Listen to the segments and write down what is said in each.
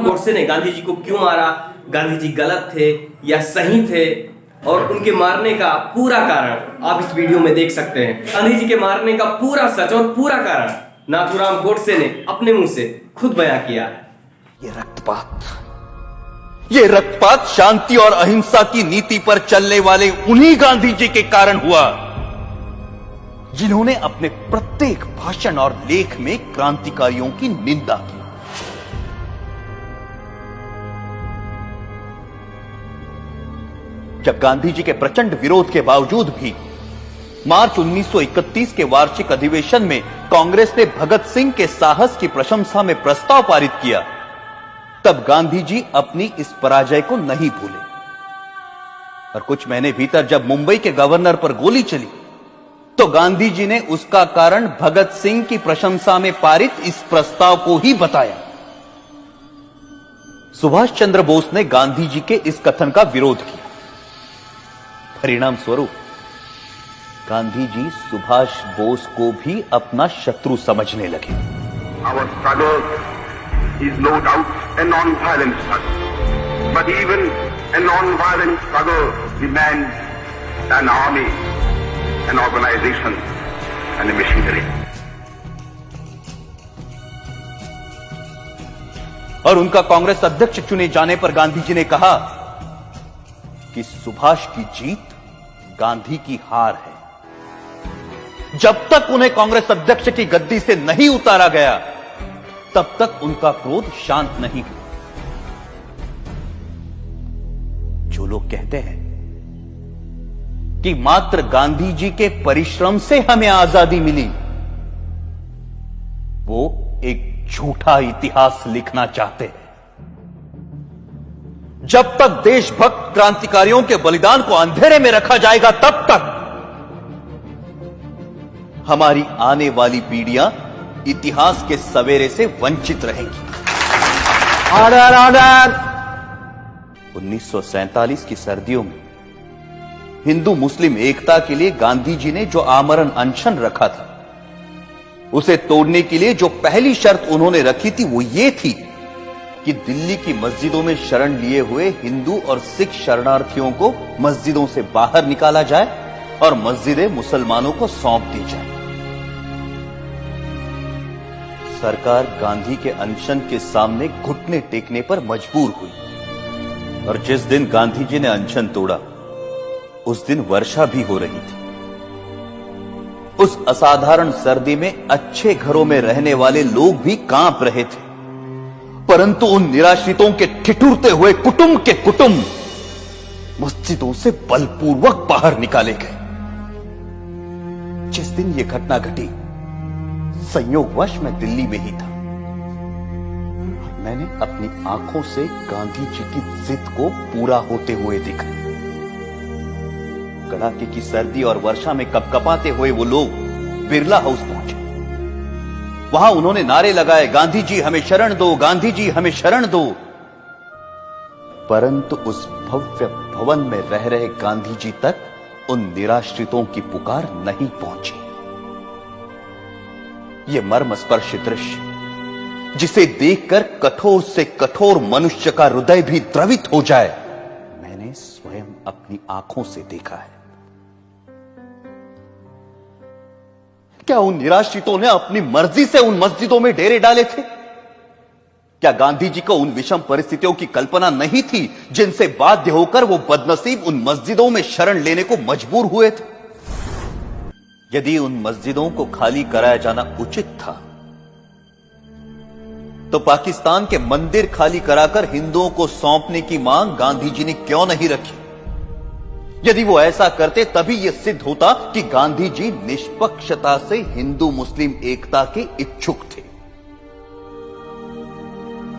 गोडसे ने गांधी जी को क्यों मारा, गांधी जी गलत थे या सही थे, और उनके मारने का पूरा कारण आप इस वीडियो में देख सकते हैं। गांधी जी के मारने का पूरा सच और पूरा कारण नाथूराम गोडसे ने अपने मुंह से खुद बयां किया है। ये रक्तपात शांति और अहिंसा की नीति पर चलने वाले उन्हीं गांधी जी के कारण हुआ जिन्होंने अपने प्रत्येक भाषण और लेख में क्रांतिकारियों की निंदा की। जब गांधी जी के प्रचंड विरोध के बावजूद भी मार्च 1931 के वार्षिक अधिवेशन में कांग्रेस ने भगत सिंह के साहस की प्रशंसा में प्रस्ताव पारित किया, तब गांधी जी अपनी इस पराजय को नहीं भूले और कुछ महीने भीतर जब मुंबई के गवर्नर पर गोली चली तो गांधी जी ने उसका कारण भगत सिंह की प्रशंसा में पारित इस प्रस्ताव को ही बताया। सुभाष चंद्र बोस ने गांधी जी के इस कथन का विरोध किया। परिणाम स्वरूप गांधी जी सुभाष बोस को भी अपना शत्रु समझने लगे। Our struggle is no doubt a non-violent struggle, but even a non-violent struggle demands an army, an organization, and a machinery. और उनका कांग्रेस अध्यक्ष चुने जाने पर गांधी जी ने कहा कि सुभाष की जीत गांधी की हार है। जब तक उन्हें कांग्रेस अध्यक्ष की गद्दी से नहीं उतारा गया तब तक उनका क्रोध शांत नहीं हुआ। जो लोग कहते हैं कि मात्र गांधी जी के परिश्रम से हमें आजादी मिली, वो एक झूठा इतिहास लिखना चाहते हैं। जब तक देशभक्त क्रांतिकारियों के बलिदान को अंधेरे में रखा जाएगा तब तक हमारी आने वाली पीढ़ियां इतिहास के सवेरे से वंचित रहेंगी। Order order. 1947 की सर्दियों में हिंदू मुस्लिम एकता के लिए गांधी जी ने जो आमरण अनशन रखा था, उसे तोड़ने के लिए जो पहली शर्त उन्होंने रखी थी वो ये थी कि दिल्ली की मस्जिदों में शरण लिए हुए हिंदू और सिख शरणार्थियों को मस्जिदों से बाहर निकाला जाए और मस्जिदें मुसलमानों को सौंप दी जाए। सरकार गांधी के अनशन के सामने घुटने टेकने पर मजबूर हुई और जिस दिन गांधी जी ने अनशन तोड़ा उस दिन वर्षा भी हो रही थी। उस असाधारण सर्दी में अच्छे घरों में रहने वाले लोग भी कांप रहे थे, परंतु उन निराश्रितों के ठिठुरते हुए कुटुंब के कुटुंब मस्जिदों से बलपूर्वक बाहर निकाले गए। जिस दिन यह घटना घटी संयोगवश मैं दिल्ली में ही था। मैंने अपनी आंखों से गांधी जी की जिद को पूरा होते हुए देखा। कड़ाके की सर्दी और वर्षा में कपकपाते हुए वो लोग बिरला हाउस पहुंचे। वहां उन्होंने नारे लगाए, गांधी जी हमें शरण दो, गांधी जी हमें शरण दो। परंतु उस भव्य भवन में रह रहे गांधी जी तक उन निराश्रितों की पुकार नहीं पहुंची। यह मर्मस्पर्शी दृश्य जिसे देखकर कठोर से कठोर मनुष्य का हृदय भी द्रवित हो जाए, मैंने स्वयं अपनी आंखों से देखा है। क्या उन निराश्रितों ने अपनी मर्जी से उन मस्जिदों में डेरे डाले थे? क्या गांधी जी को उन विषम परिस्थितियों की कल्पना नहीं थी जिनसे बाध्य होकर वो बदनसीब उन मस्जिदों में शरण लेने को मजबूर हुए थे? यदि उन मस्जिदों को खाली कराया जाना उचित था तो पाकिस्तान के मंदिर खाली कराकर हिंदुओं को सौंपने की मांग गांधी जी ने क्यों नहीं रखी? यदि वो ऐसा करते तभी यह सिद्ध होता कि गांधी जी निष्पक्षता से हिंदू मुस्लिम एकता के इच्छुक थे।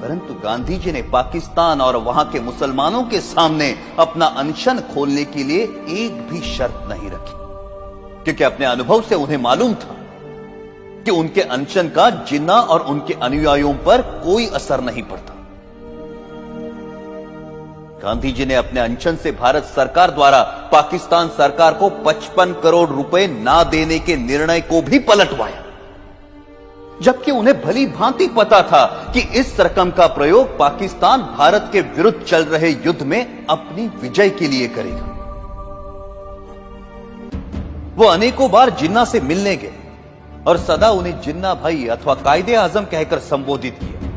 परंतु गांधी जी ने पाकिस्तान और वहां के मुसलमानों के सामने अपना अनशन खोलने के लिए एक भी शर्त नहीं रखी, क्योंकि अपने अनुभव से उन्हें मालूम था कि उनके अनशन का जिन्ना और उनके अनुयायियों पर कोई असर नहीं पड़ता। गांधी जी ने अपने अनशन से भारत सरकार द्वारा पाकिस्तान सरकार को 55 करोड़ रुपए ना देने के निर्णय को भी पलटवाया। जबकि उन्हें भली भांति पता था कि इस रकम का प्रयोग पाकिस्तान भारत के विरुद्ध चल रहे युद्ध में अपनी विजय के लिए करेगा। वो अनेकों बार जिन्ना से मिलने गए और सदा उन्हें जिन्ना भाई अथवा कायदे आजम कहकर संबोधित किया,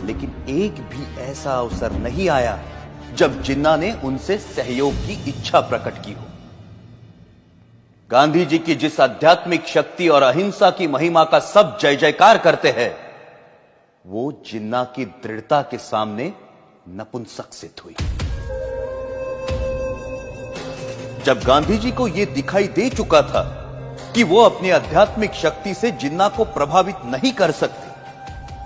लेकिन एक भी ऐसा अवसर नहीं आया जब जिन्ना ने उनसे सहयोग की इच्छा प्रकट की हो। गांधी जी की जिस आध्यात्मिक शक्ति और अहिंसा की महिमा का सब जय जयकार करते हैं, वो जिन्ना की दृढ़ता के सामने नपुंसक सिद्ध हुई। जब गांधी जी को यह दिखाई दे चुका था कि वो अपनी आध्यात्मिक शक्ति से जिन्ना को प्रभावित नहीं कर सकते,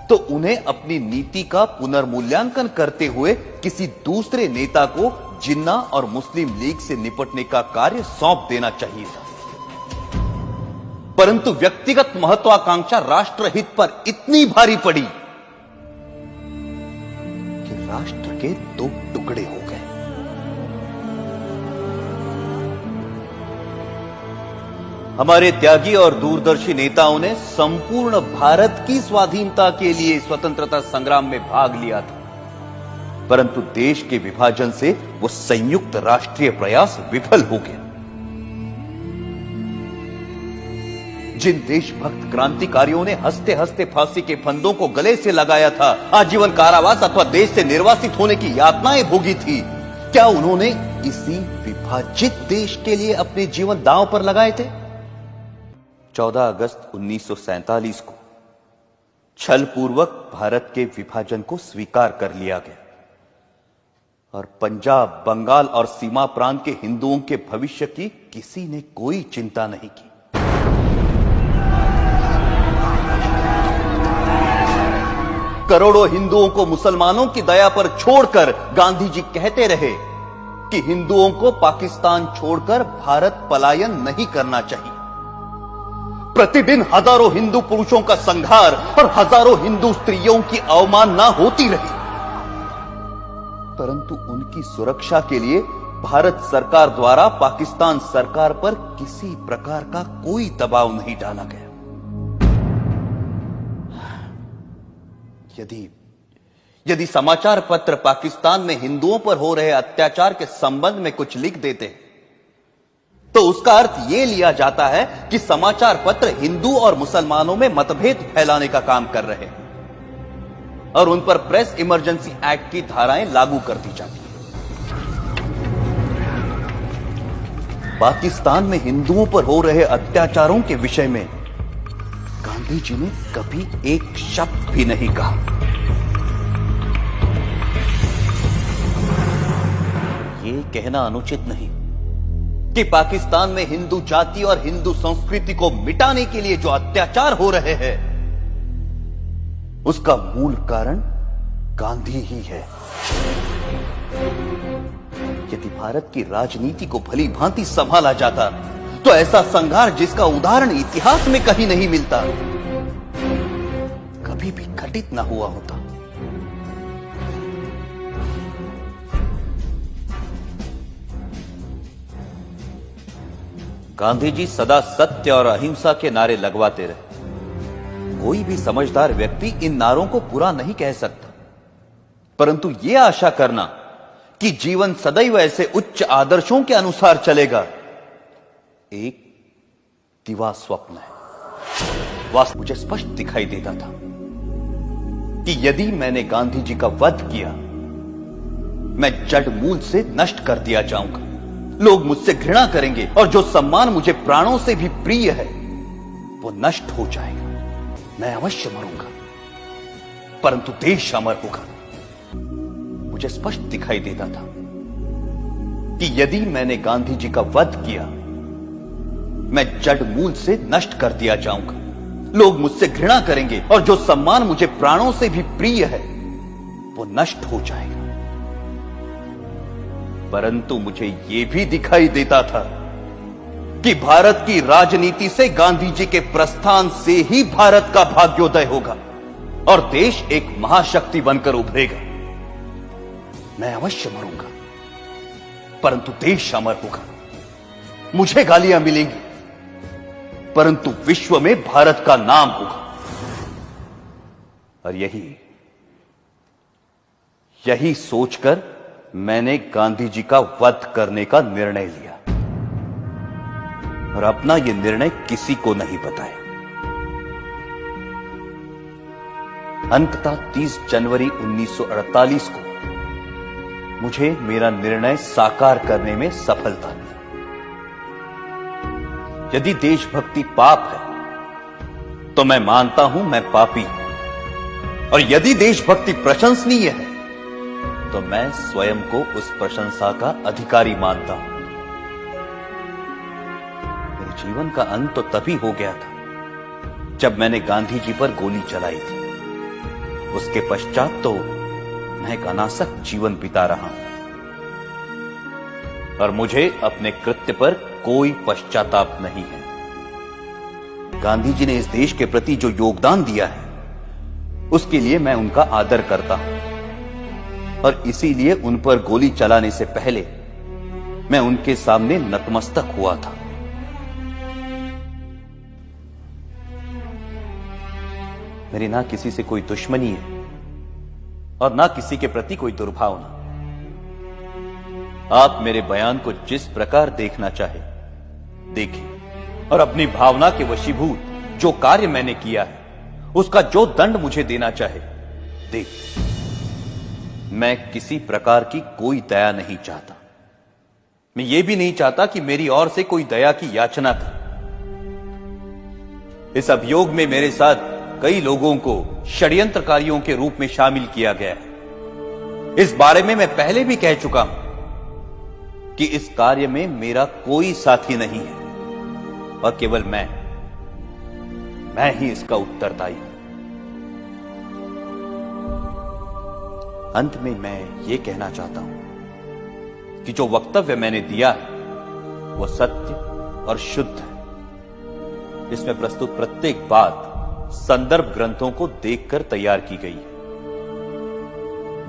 तो उन्हें अपनी नीति का पुनर्मूल्यांकन करते हुए किसी दूसरे नेता को जिन्ना और मुस्लिम लीग से निपटने का कार्य सौंप देना चाहिए था। परंतु व्यक्तिगत महत्वाकांक्षा राष्ट्रहित पर इतनी भारी पड़ी कि राष्ट्र के दो टुकड़े हो गए। हमारे त्यागी और दूरदर्शी नेताओं ने संपूर्ण भारत की स्वाधीनता के लिए स्वतंत्रता संग्राम में भाग लिया था, परंतु देश के विभाजन से वो संयुक्त राष्ट्रीय प्रयास विफल हो गया। जिन देशभक्त क्रांतिकारियों ने हंसते हंसते फांसी के फंदों को गले से लगाया था, आजीवन कारावास अथवा देश से निर्वासित होने की यातनाएं भोगी थी, क्या उन्होंने इसी विभाजित देश के लिए अपने जीवन दांव पर लगाए थे? 14 अगस्त 1947 को छलपूर्वक भारत के विभाजन को स्वीकार कर लिया गया और पंजाब, बंगाल और सीमा प्रांत के हिंदुओं के भविष्य की किसी ने कोई चिंता नहीं की। करोड़ों हिंदुओं को मुसलमानों की दया पर छोड़कर गांधी जी कहते रहे कि हिंदुओं को पाकिस्तान छोड़कर भारत पलायन नहीं करना चाहिए। प्रतिदिन हजारों हिंदू पुरुषों का संहार और हजारों हिंदू स्त्रियों की अवमानना होती रही, परंतु उनकी सुरक्षा के लिए भारत सरकार द्वारा पाकिस्तान सरकार पर किसी प्रकार का कोई दबाव नहीं डाला गया। यदि समाचार पत्र पाकिस्तान में हिंदुओं पर हो रहे अत्याचार के संबंध में कुछ लिख देते तो उसका अर्थ यह लिया जाता है कि समाचार पत्र हिंदू और मुसलमानों में मतभेद फैलाने का काम कर रहे हैं और उन पर प्रेस इमरजेंसी एक्ट की धाराएं लागू कर दी जाती हैं। पाकिस्तान में हिंदुओं पर हो रहे अत्याचारों के विषय में गांधी जी ने कभी एक शब्द भी नहीं कहा। यह कहना अनुचित नहीं कि पाकिस्तान में हिंदू जाति और हिंदू संस्कृति को मिटाने के लिए जो अत्याचार हो रहे हैं, उसका मूल कारण गांधी ही है। यदि भारत की राजनीति को भली भांति संभाला जाता तो ऐसा संघार जिसका उदाहरण इतिहास में कहीं नहीं मिलता, कभी भी घटित ना हुआ होता। गांधी जी सदा सत्य और अहिंसा के नारे लगवाते रहे। कोई भी समझदार व्यक्ति इन नारों को पूरा नहीं कह सकता, परंतु यह आशा करना कि जीवन सदैव ऐसे उच्च आदर्शों के अनुसार चलेगा, एक दिवा स्वप्न है। वास्तव मुझे स्पष्ट दिखाई देता था कि यदि मैंने गांधी जी का वध किया, मैं जड़ मूल से नष्ट कर दिया जाऊंगा। लोग मुझसे घृणा करेंगे और जो सम्मान मुझे प्राणों से भी प्रिय है वो नष्ट हो जाएगा। मैं अवश्य मरूंगा, परंतु देश अमर होगा। मुझे स्पष्ट दिखाई देता था कि यदि मैंने गांधी जी का वध किया, मैं जड़ मूल से नष्ट कर दिया जाऊंगा। लोग मुझसे घृणा करेंगे और जो सम्मान मुझे प्राणों से भी प्रिय है वो नष्ट हो जाएगा। परंतु मुझे यह भी दिखाई देता था कि भारत की राजनीति से गांधी जी के प्रस्थान से ही भारत का भाग्योदय होगा और देश एक महाशक्ति बनकर उभरेगा। मैं अवश्य मरूंगा, परंतु देश अमर होगा। मुझे गालियां मिलेंगी, परंतु विश्व में भारत का नाम होगा। और यही सोचकर मैंने गांधी जी का वध करने का निर्णय लिया और अपना यह निर्णय किसी को नहीं बताया। अंततः 30 जनवरी 1948 को मुझे मेरा निर्णय साकार करने में सफलता मिली। यदि देशभक्ति पाप है तो मैं मानता हूं मैं पापी हूं, और यदि देशभक्ति प्रशंसनीय है तो मैं स्वयं को उस प्रशंसा का अधिकारी मानता हूं। मेरे जीवन का अंत तो तभी हो गया था जब मैंने गांधी जी पर गोली चलाई थी। उसके पश्चात तो मैं एक अनासक्त जीवन बिता रहा हूं और मुझे अपने कृत्य पर कोई पश्चाताप नहीं है। गांधी जी ने इस देश के प्रति जो योगदान दिया है उसके लिए मैं उनका आदर करता हूं और इसीलिए उन पर गोली चलाने से पहले मैं उनके सामने नतमस्तक हुआ था। मेरी ना किसी से कोई दुश्मनी है और ना किसी के प्रति कोई दुर्भावना। आप मेरे बयान को जिस प्रकार देखना चाहे देखिए और अपनी भावना के वशीभूत जो कार्य मैंने किया है उसका जो दंड मुझे देना चाहे देखिए। मैं किसी प्रकार की कोई दया नहीं चाहता। मैं ये भी नहीं चाहता कि मेरी ओर से कोई दया की याचना करे। इस अभियोग में मेरे साथ कई लोगों को षड्यंत्रकारियों के रूप में शामिल किया गया है। इस बारे में मैं पहले भी कह चुका हूं कि इस कार्य में मेरा कोई साथी नहीं है और केवल मैं ही इसका उत्तरदायी हूं। अंत में मैं ये कहना चाहता हूं कि जो वक्तव्य मैंने दिया है वो सत्य और शुद्ध है। इसमें प्रस्तुत प्रत्येक बात संदर्भ ग्रंथों को देखकर तैयार की गई है।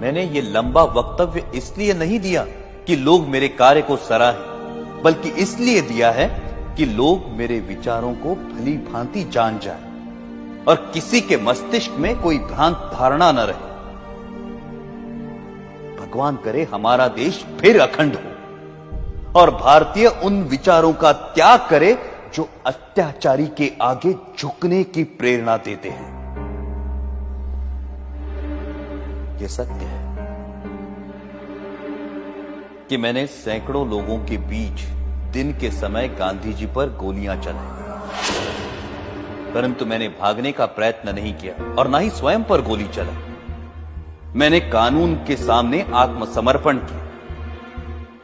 मैंने ये लंबा वक्तव्य इसलिए नहीं दिया कि लोग मेरे कार्य को सराहें, बल्कि इसलिए दिया है कि लोग मेरे विचारों को भली भांति जान जाए और किसी के मस्तिष्क में कोई भ्रांत धारणा न रहे। भगवान करे हमारा देश फिर अखंड हो और भारतीय उन विचारों का त्याग करे जो अत्याचारी के आगे झुकने की प्रेरणा देते हैं। यह सत्य है कि मैंने सैकड़ों लोगों के बीच दिन के समय गांधी जी पर गोलियां चलाई, परंतु मैंने भागने का प्रयत्न नहीं किया और ना ही स्वयं पर गोली चलाई। मैंने कानून के सामने आत्मसमर्पण किया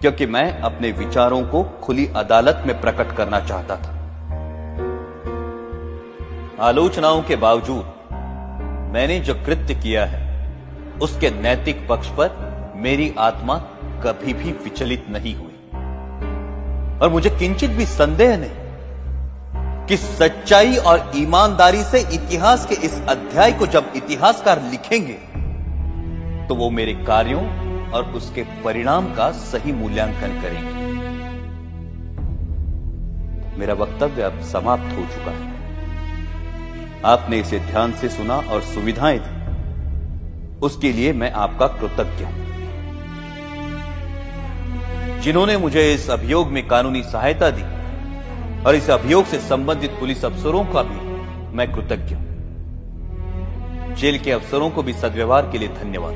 क्योंकि मैं अपने विचारों को खुली अदालत में प्रकट करना चाहता था। आलोचनाओं के बावजूद मैंने जो कृत्य किया है उसके नैतिक पक्ष पर मेरी आत्मा कभी भी विचलित नहीं हुई और मुझे किंचित भी संदेह नहीं कि सच्चाई और ईमानदारी से इतिहास के इस अध्याय को जब इतिहासकार लिखेंगे तो वो मेरे कार्यों और उसके परिणाम का सही मूल्यांकन करेंगे। मेरा वक्तव्य अब समाप्त हो चुका है। आपने इसे ध्यान से सुना और सुविधाएं दी, उसके लिए मैं आपका कृतज्ञ हूं। जिन्होंने मुझे इस अभियोग में कानूनी सहायता दी और इस अभियोग से संबंधित पुलिस अफसरों का भी मैं कृतज्ञ हूं। जेल के अफसरों को भी सद्व्यवहार के लिए धन्यवाद।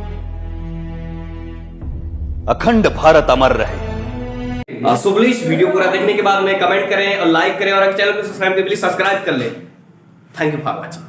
अखंड भारत अमर रहे। सो प्लीज वीडियो पूरा देखने के बाद में कमेंट करें और लाइक करें और चैनल को सब्सक्राइब के लिए सब्सक्राइब कर लें। Thank you for watching.